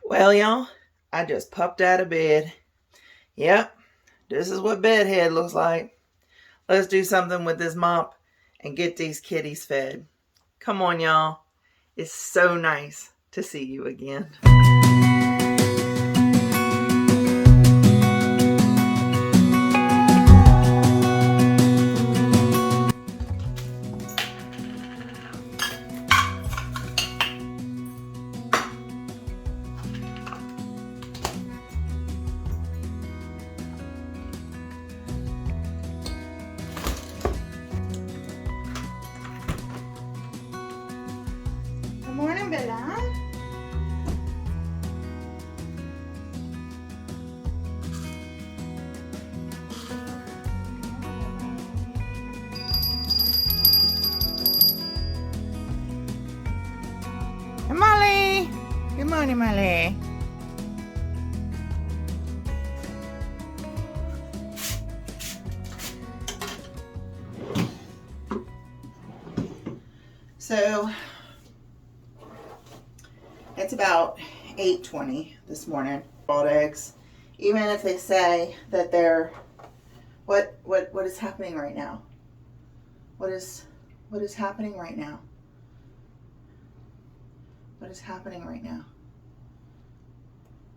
Well, y'all, I just popped out of bed. Yep, this is what bedhead looks like. Let's do something with this mop and get these kitties fed. Come on, y'all. It's so nice to see you again. Good morning, Belle. Molly. Good morning, Molly. So it's about 8:20 this morning. Boiled eggs. Even if they say that they're what is happening right now? What is happening right now? What is happening right now?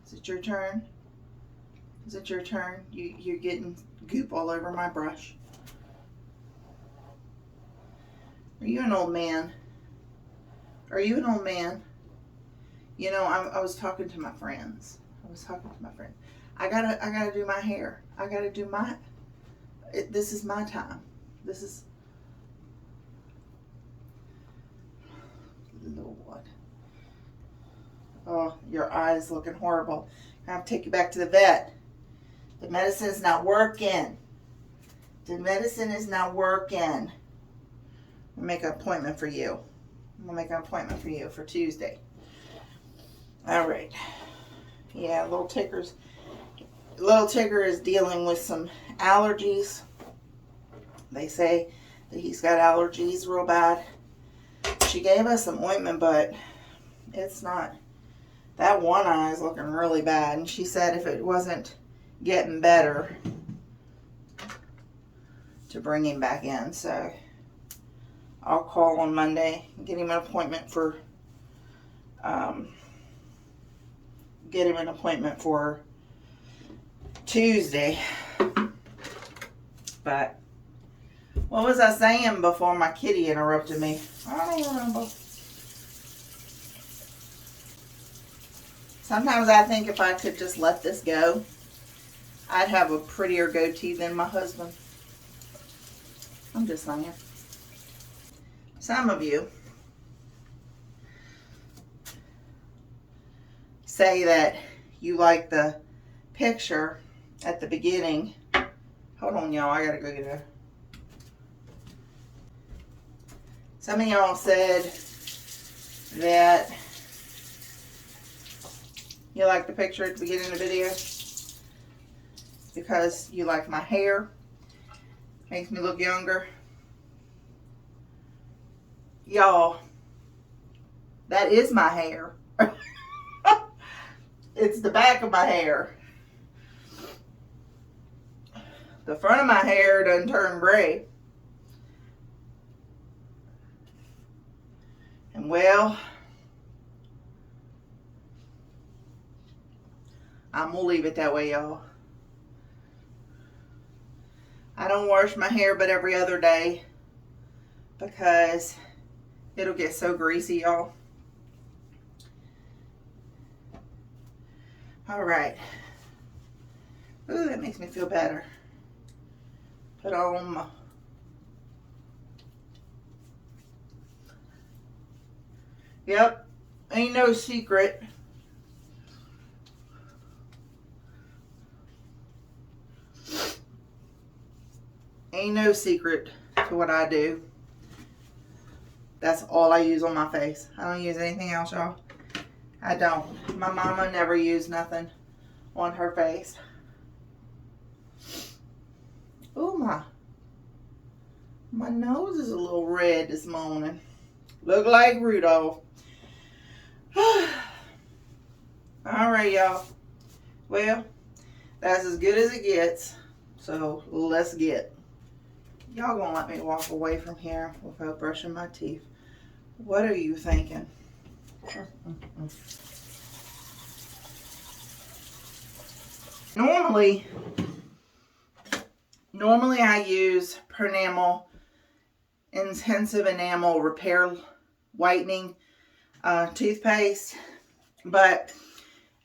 Is it your turn? Is it your turn? You're getting goop all over my brush. Are you an old man? Are you an old man? You know, I was talking to my friends. I gotta do my hair. I gotta do my. This is my time. This is. Lord. Oh, your eyes looking horrible. I have to take you back to the vet. The medicine's not working. The medicine is not working. I'll make an appointment for you. For Tuesday. All right. Yeah, little Tigger is dealing with some allergies. They say that he's got allergies real bad. She gave us some ointment, but it's not. That one eye is looking really bad. And she said if it wasn't getting better, to bring him back in. So I'll call on Monday and get him an appointment for Tuesday. But what was I saying before my kitty interrupted me? I don't remember. Sometimes I think if I could just let this go, I'd have a prettier goatee than my husband. I'm just saying. Some of you say that you like the picture at the beginning. Hold on, y'all. I gotta go get a. Some of y'all said that you like the picture at the beginning of the video because you like my hair. Makes me look younger. Y'all, that is my hair. It's the back of my hair. The front of my hair doesn't turn gray. And well, I'm gonna leave it that way, y'all. I don't wash my hair but every other day because it'll get so greasy, y'all. All right. Ooh, that makes me feel better. Put on my. Yep, ain't no secret. Ain't no secret to what I do. That's all I use on my face. I don't use anything else, y'all. I don't. My mama never used nothing on her face. Ooh, my nose is a little red this morning. Look like Rudolph. All right, y'all. Well, that's as good as it gets. So let's get. Y'all gonna let me walk away from here without brushing my teeth. What are you thinking? Normally I use Pronamel Intensive Enamel Repair Whitening toothpaste, but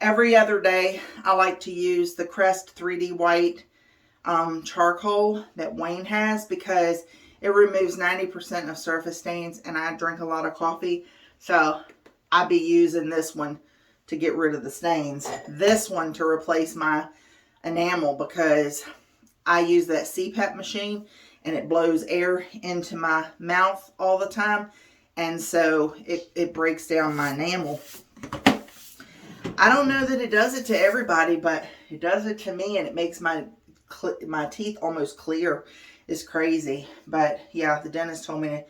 every other day I like to use the Crest 3D White charcoal that Wayne has, because it removes 90% of surface stains, and I drink a lot of coffee, so I'll be using this one to get rid of the stains. This one to replace my enamel, because I use that CPAP machine and it blows air into my mouth all the time, and so it breaks down my enamel. I don't know that it does it to everybody, but it does it to me, and it makes my teeth almost clear. It's crazy. But yeah, the dentist told me to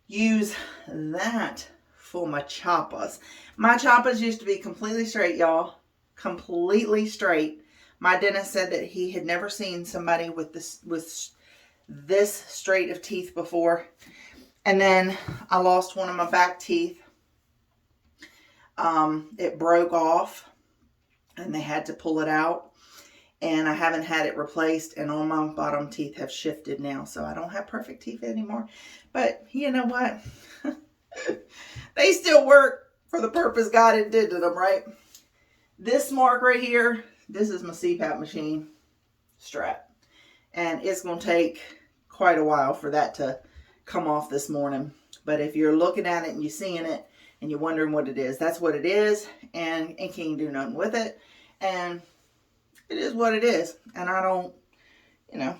use that for my choppers. My choppers used to be completely straight, y'all. Completely straight. My dentist said that he had never seen somebody with this straight of teeth before. And then I lost one of my back teeth. It broke off and they had to pull it out, and I haven't had it replaced, and all my bottom teeth have shifted now, so I don't have perfect teeth anymore. But you know what? They still work for the purpose God intended them, right? This mark right here, this is my CPAP machine strap, and it's going to take quite a while for that to come off this morning. But if you're looking at it and you're seeing it and you're wondering what it is, that's what it is, and can't do nothing with it, and it is what it is. And I don't, it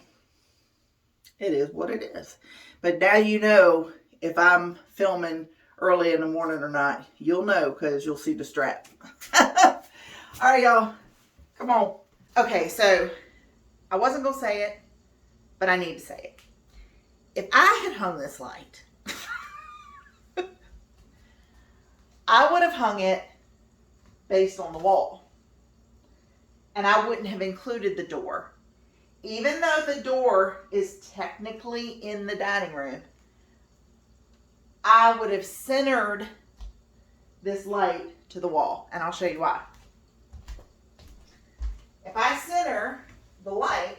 is what it is. But now you know if I'm filming early in the morning or not. You'll know, because you'll see the strap. All right, y'all. Come on. Okay, so I wasn't going to say it, but I need to say it. If I had hung this light, I would have hung it based on the wall. And I wouldn't have included the door. Even though the door is technically in the dining room, I would have centered this light to the wall. And I'll show you why. If I center the light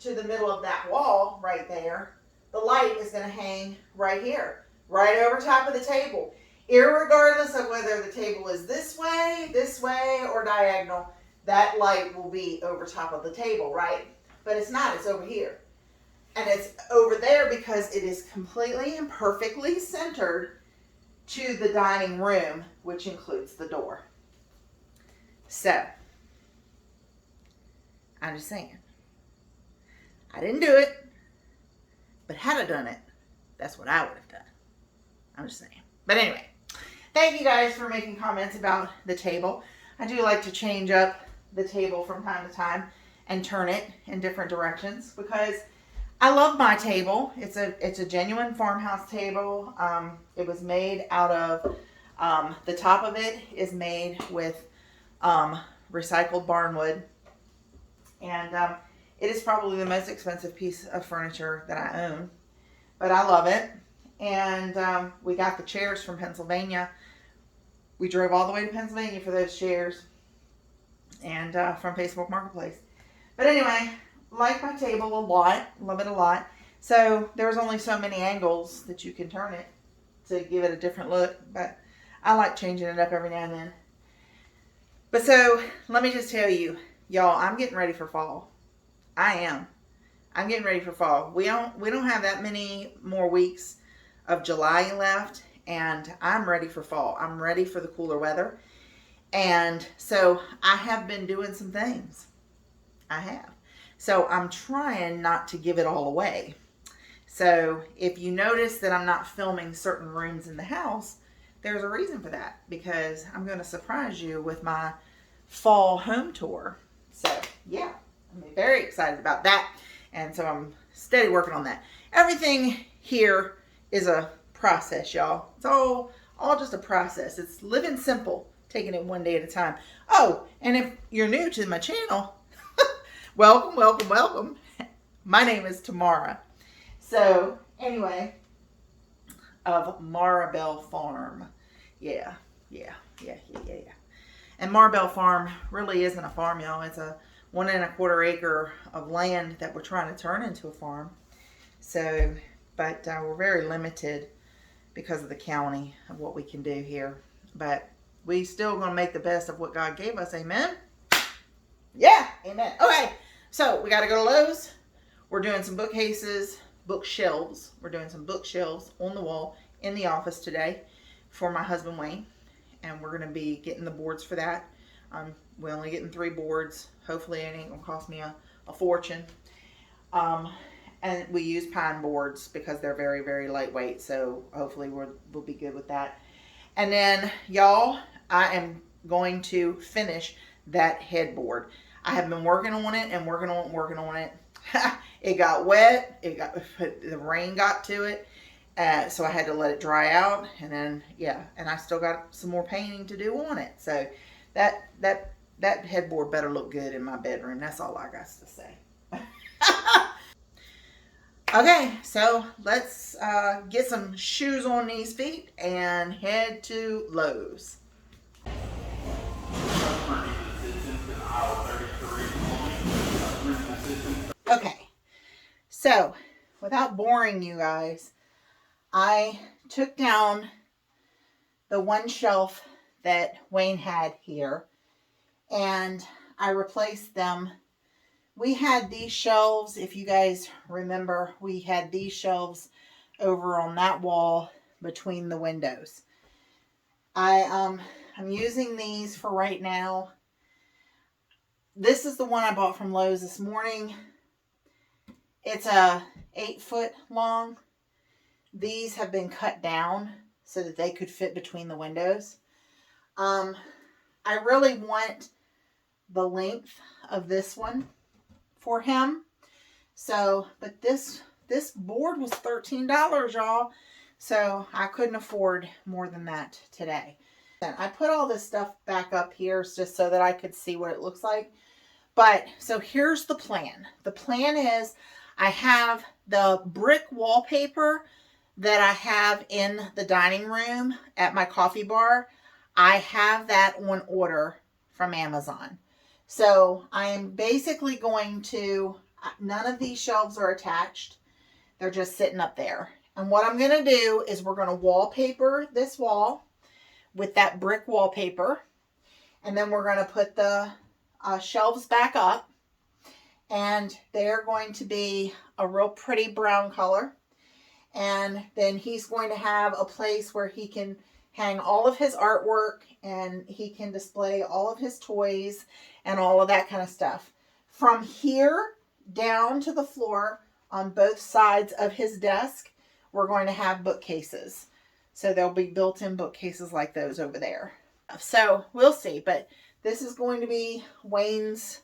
to the middle of that wall right there, the light is going to hang right here, right over top of the table. Irregardless of whether the table is this way, or diagonal, that light will be over top of the table, right? But it's not, it's over here. And it's over there because it is completely and perfectly centered to the dining room, which includes the door. So, I'm just saying. I didn't do it, but had I done it, that's what I would have done. I'm just saying. But anyway, thank you guys for making comments about the table. I do like to change up the table from time to time and turn it in different directions, because I love my table. It's a genuine farmhouse table. It was made out of, the top of it is made with recycled barnwood. And it is probably the most expensive piece of furniture that I own. But I love it. And we got the chairs from Pennsylvania. We drove all the way to Pennsylvania for those chairs. And from Facebook Marketplace. But anyway, like my table a lot. Love it a lot. So there's only so many angles that you can turn it to give it a different look. But I like changing it up every now and then. But so let me just tell you, y'all, I'm getting ready for fall. I am. I'm getting ready for fall. We don't have that many more weeks of July left, and I'm ready for fall. I'm ready for the cooler weather. And so I have been doing some things. I have. So I'm trying not to give it all away. So if you notice that I'm not filming certain rooms in the house, there's a reason for that, because I'm going to surprise you with my fall home tour. So yeah, I'm very excited about that. And so I'm steady working on that. Everything here is a process, y'all. It's all just a process. It's living simple. taking it one day at a time. Oh, and if you're new to my channel, welcome, welcome, welcome. My name is Tamara. So anyway, of Belle Farm. Yeah. And Belle Farm really isn't a farm, y'all. It's a 1¼ acre of land that we're trying to turn into a farm. So, but we're very limited because of the county of what we can do here. But we still going to make the best of what God gave us. Amen? Yeah, amen. Okay, so we got to go to Lowe's. We're doing some bookcases, bookshelves. We're doing some bookshelves on the wall in the office today for my husband Wayne. And we're going to be getting the boards for that. We're only getting 3 boards. Hopefully it ain't going to cost me a fortune. And we use pine boards because they're very, very lightweight. So hopefully we'll be good with that. And then, y'all, I am going to finish that headboard. I have been working on it and working on it. It got wet. The rain got to it. So I had to let it dry out. And then, yeah, and I still got some more painting to do on it. So that headboard better look good in my bedroom. That's all I got to say. Okay, so let's get some shoes on these feet and head to Lowe's. Okay, so without boring you guys, I took down the one shelf that Wayne had here and I replaced them. We had these shelves, if you guys remember, we had these shelves over on that wall between the windows. I'm using these for right now. This is the one I bought from Lowe's this morning. It's a 8-foot long. These have been cut down so that they could fit between the windows. I really want the length of this one for him. So, but this board was $13, y'all. So I couldn't afford more than that today. And I put all this stuff back up here just so that I could see what it looks like. But so here's the plan. The plan is I have the brick wallpaper that I have in the dining room at my coffee bar. I have that on order from Amazon. So I'm basically going to, none of these shelves are attached. They're just sitting up there. And what I'm going to do is we're going to wallpaper this wall with that brick wallpaper. And then we're going to put the shelves back up. And they're going to be a real pretty brown color. And then he's going to have a place where he can hang all of his artwork and he can display all of his toys and all of that kind of stuff. From here down to the floor on both sides of his desk, we're going to have bookcases. So there'll be built-in bookcases like those over there. So we'll see. But this is going to be Wayne's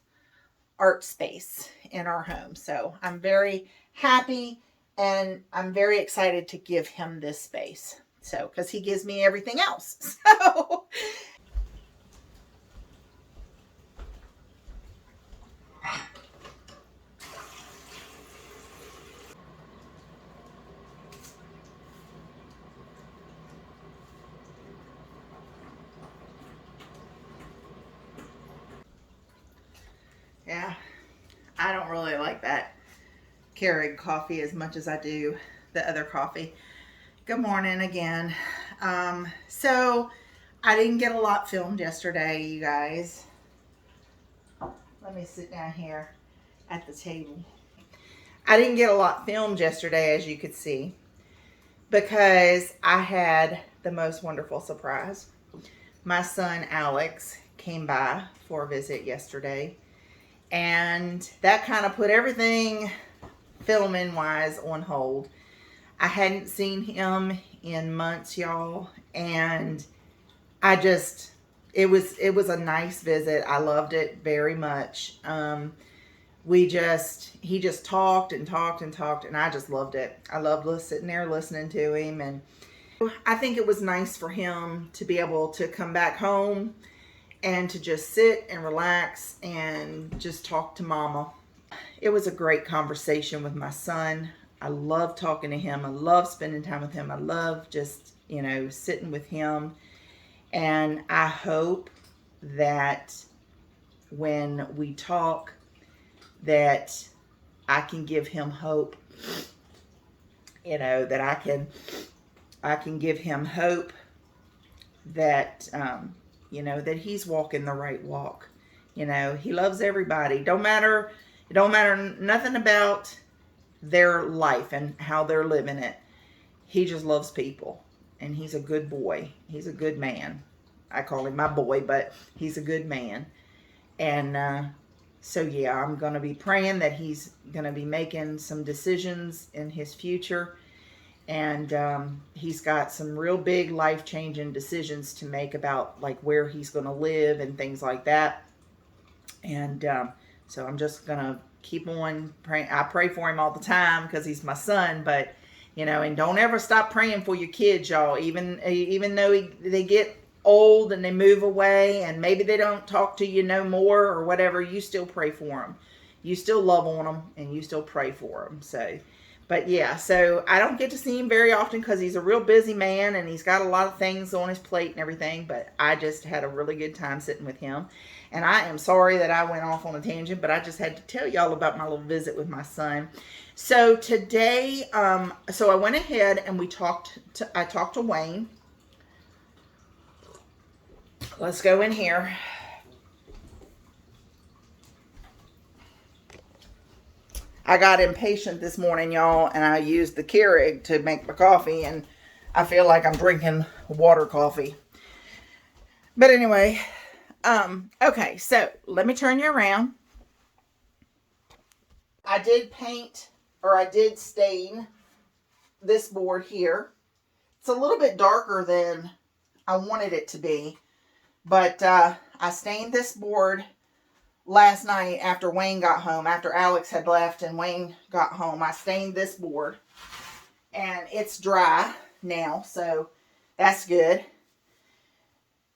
art space in our home. So I'm very happy and I'm very excited to give him this space. So, because he gives me everything else. So, yeah, I don't really like that Keurig coffee as much as I do the other coffee. Good morning again. So I didn't get a lot filmed yesterday, you guys. Let me sit down here at the table. I didn't get a lot filmed yesterday, as you could see, because I had the most wonderful surprise. My son Alex came by for a visit yesterday, and that kind of put everything filming wise on hold. I hadn't seen him in months, y'all, and it was a nice visit. I loved it very much. He just talked and talked and talked, and I just loved it. I loved sitting there listening to him, and I think it was nice for him to be able to come back home and to just sit and relax and just talk to Mama. It was a great conversation with my son. I love talking to him. I love spending time with him. I love just, sitting with him. And I hope that when we talk, that I can give him hope. That I can give him hope that, that he's walking the right walk. He loves everybody. It don't matter nothing about their life and how they're living it. He just loves people, and he's a good boy. He's a good man. I call him my boy, but he's a good man. And so yeah, I'm going to be praying that he's going to be making some decisions in his future. And he's got some real big life-changing decisions to make about like where he's going to live and things like that. And so I'm just going to keep on praying. I pray for him all the time because he's my son. But, and don't ever stop praying for your kids, y'all. Even though they get old and they move away and maybe they don't talk to you no more or whatever, you still pray for them. You still love on them and you still pray for them. But yeah, so I don't get to see him very often because he's a real busy man and he's got a lot of things on his plate and everything. But I just had a really good time sitting with him. And I am sorry that I went off on a tangent, but I just had to tell y'all about my little visit with my son. So today, so I went ahead and I talked to Wayne. Let's go in here. I got impatient this morning, y'all, and I used the Keurig to make my coffee, and I feel like I'm drinking water coffee. But anyway, okay, so let me turn you around. I did stain this board here. It's a little bit darker than I wanted it to be, but I stained this board last night after Wayne got home, after Alex had left and Wayne got home. I stained this board and it's dry now, so that's good.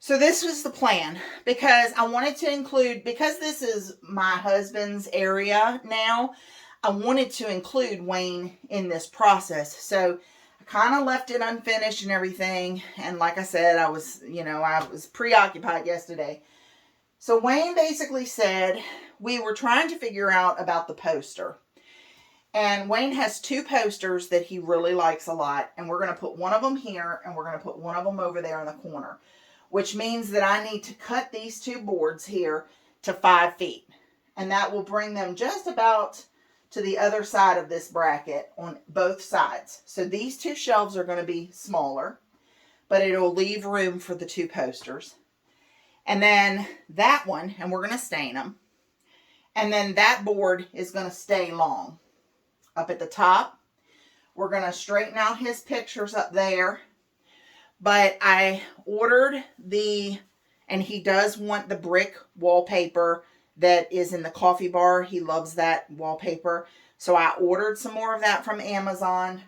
So this was the plan because I wanted to include, because this is my husband's area now, I wanted to include Wayne in this process. So I kind of left it unfinished and everything. And like I said, I was preoccupied yesterday. So Wayne basically said we were trying to figure out about the poster. And Wayne has two posters that he really likes a lot. And we're going to put one of them here and we're going to put one of them over there in the corner. Which means that I need to cut these two boards here to 5 feet. And that will bring them just about to the other side of this bracket on both sides. So these two shelves are going to be smaller, but it'll leave room for the two posters. And then that one, and we're going to stain them. And then that board is going to stay long. Up at the top, we're going to straighten out his pictures up there. But I ordered and he does want the brick wallpaper that is in the coffee bar. He loves that wallpaper. So I ordered some more of that from Amazon.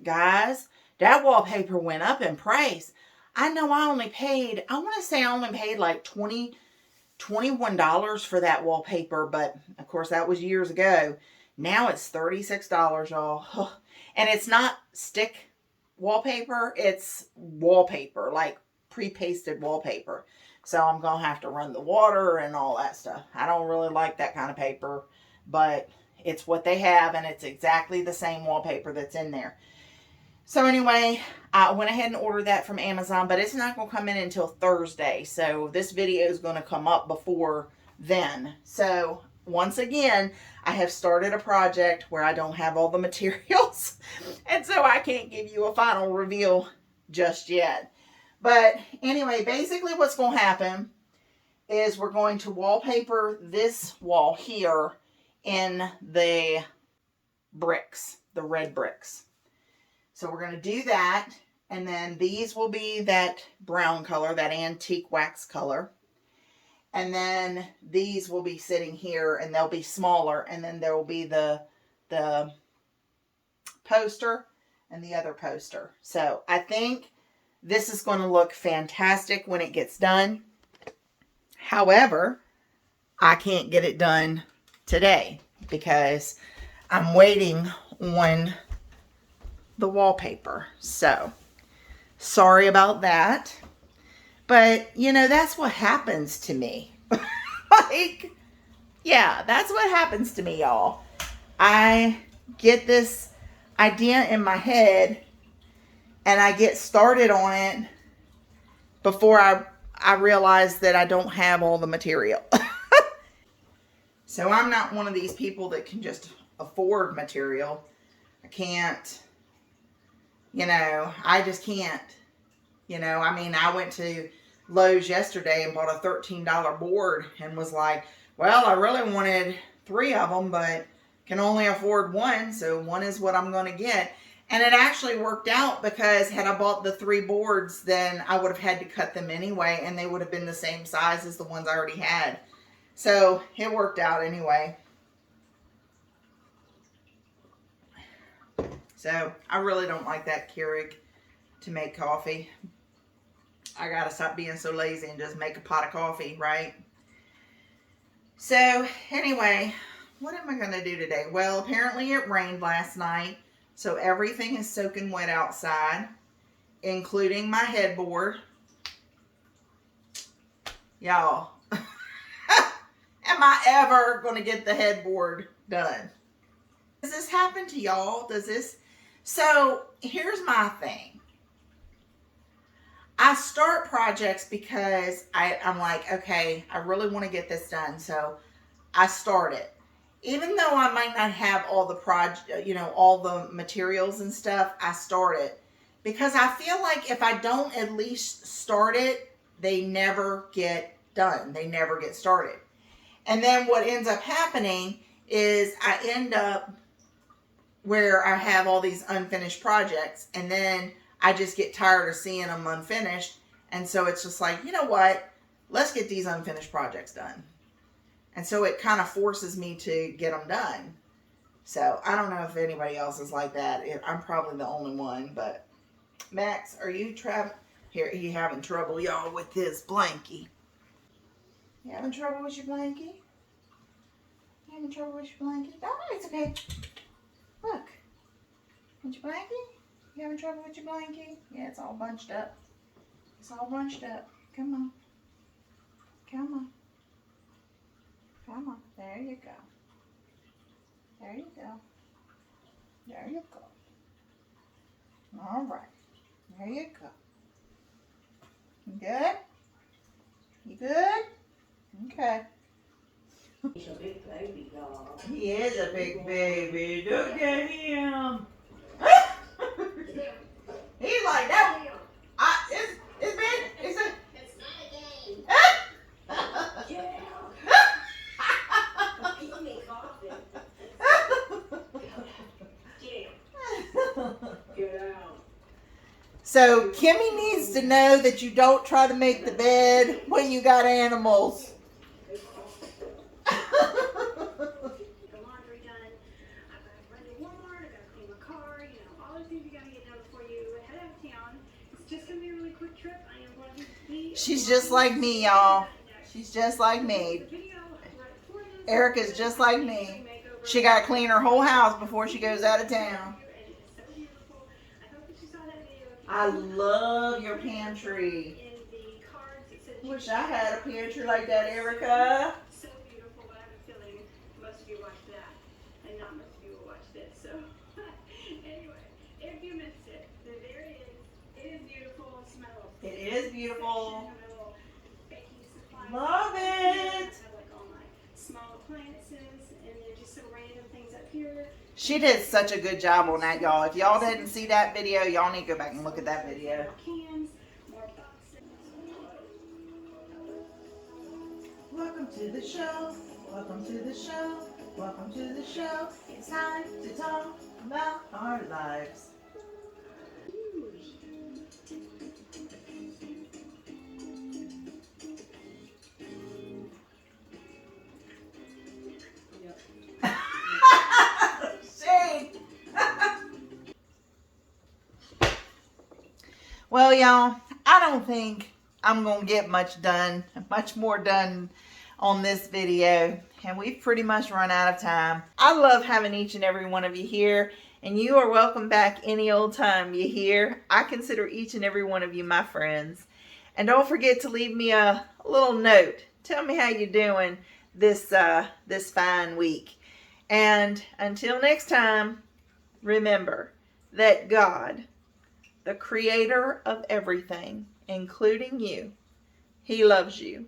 Guys, that wallpaper went up in price. I know I only paid like $21 for that wallpaper, but of course that was years ago. Now it's $36, y'all. And it's not stick wallpaper, it's wallpaper, like pre-pasted wallpaper. So I'm going to have to run the water and all that stuff. I don't really like that kind of paper, but it's what they have and it's exactly the same wallpaper that's in there. So anyway, I went ahead and ordered that from Amazon, but it's not going to come in until Thursday. So this video is going to come up before then. So once again, I have started a project where I don't have all the materials. And so I can't give you a final reveal just yet. But anyway, basically what's going to happen is we're going to wallpaper this wall here in the bricks, the red bricks. So we're going to do that. And then these will be that brown color, that antique wax color. And then these will be sitting here and they'll be smaller. And then there will be the poster and the other poster. So I think this is going to look fantastic when it gets done. However, I can't get it done today because I'm waiting on the wallpaper. So sorry about that. But, you know, that's what happens to me. Like, yeah, that's what happens to me, y'all. I get this idea in my head and I get started on it before I realize that I don't have all the material. So I'm not one of these people that can just afford material. I can't, you know, I just can't. You know, I mean, I went to Lowe's yesterday and bought a $13 board and was like, well, I really wanted 3 of them, but can only afford 1, so 1 is what I'm going to get. And it actually worked out because had I bought the 3 boards, then I would have had to cut them anyway, and they would have been the same size as the ones I already had. So it worked out anyway. So I really don't like that Keurig to make coffee. I gotta stop being so lazy and just make a pot of coffee, right? So anyway, what am I gonna do today? Well, apparently it rained last night, so everything is soaking wet outside, including my headboard. Y'all, am I ever gonna get the headboard done? Does this happen to y'all? Does this? So here's my thing. I start projects because I'm like, okay, I really want to get this done. So I start it. Even though I might not have all the all the materials and stuff, I start it. Because I feel like if I don't at least start it, they never get done. They never get started. And then what ends up happening is I end up where I have all these unfinished projects, and then I just get tired of seeing them unfinished. And so it's just like, you know what? Let's get these unfinished projects done. And so it kind of forces me to get them done. So I don't know if anybody else is like that. I'm probably the only one. But Max, are you you having trouble, y'all, with this blankie? You having trouble with your blankie? You having trouble with your blankie? Oh, it's okay. Look. With your blankie? You having trouble with your blankie? Yeah, it's all bunched up. It's all bunched up. Come on. Come on. Come on. There you go. There you go. There you go. All right. There you go. You good? You good? Okay. He's a big baby dog. He is a big baby. Look at him. He's like that. It's big. It's not a game. Yeah. Give me coffee. Get out. So Kimmy needs to know that you don't try to make the bed when you got animals. She's just like me, y'all. She's just like me. Erica's just like me. She got to clean her whole house before she goes out of town. I love your pantry. Wish I had a pantry like that, Erica. So beautiful, but I have a feeling most of you watched that, and not most of you will watch this. So, anyway, if you missed it, there it is. It is beautiful. Smell. It is beautiful. Love it. I have like all my small appliances, and they're just some random things up here. She did such a good job on that, y'all. If y'all didn't see that video, y'all need to go back and look at that video. Welcome to the show. Welcome to the show. Welcome to the show. It's time to talk about our lives. Well, y'all, I don't think I'm going to get much more done on this video. And we've pretty much run out of time. I love having each and every one of you here. And you are welcome back any old time, you hear? I consider each and every one of you my friends. And don't forget to leave me a little note. Tell me how you're doing this fine week. And until next time, remember that God, the creator of everything, including you, he loves you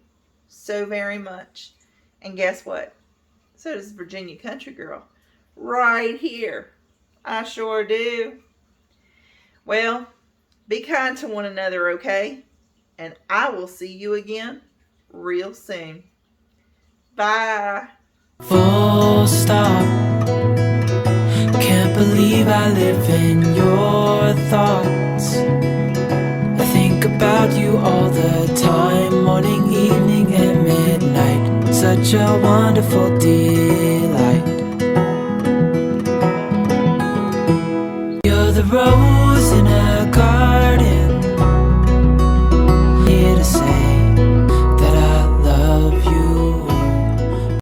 so very much. And guess what? So does Virginia Country Girl. Right here. I sure do. Well, be kind to one another, okay? And I will see you again real soon. Bye. Full stop. Can't believe I live in your thoughts. I think about you all the time, morning, evening, and midnight. Such a wonderful delight. You're the road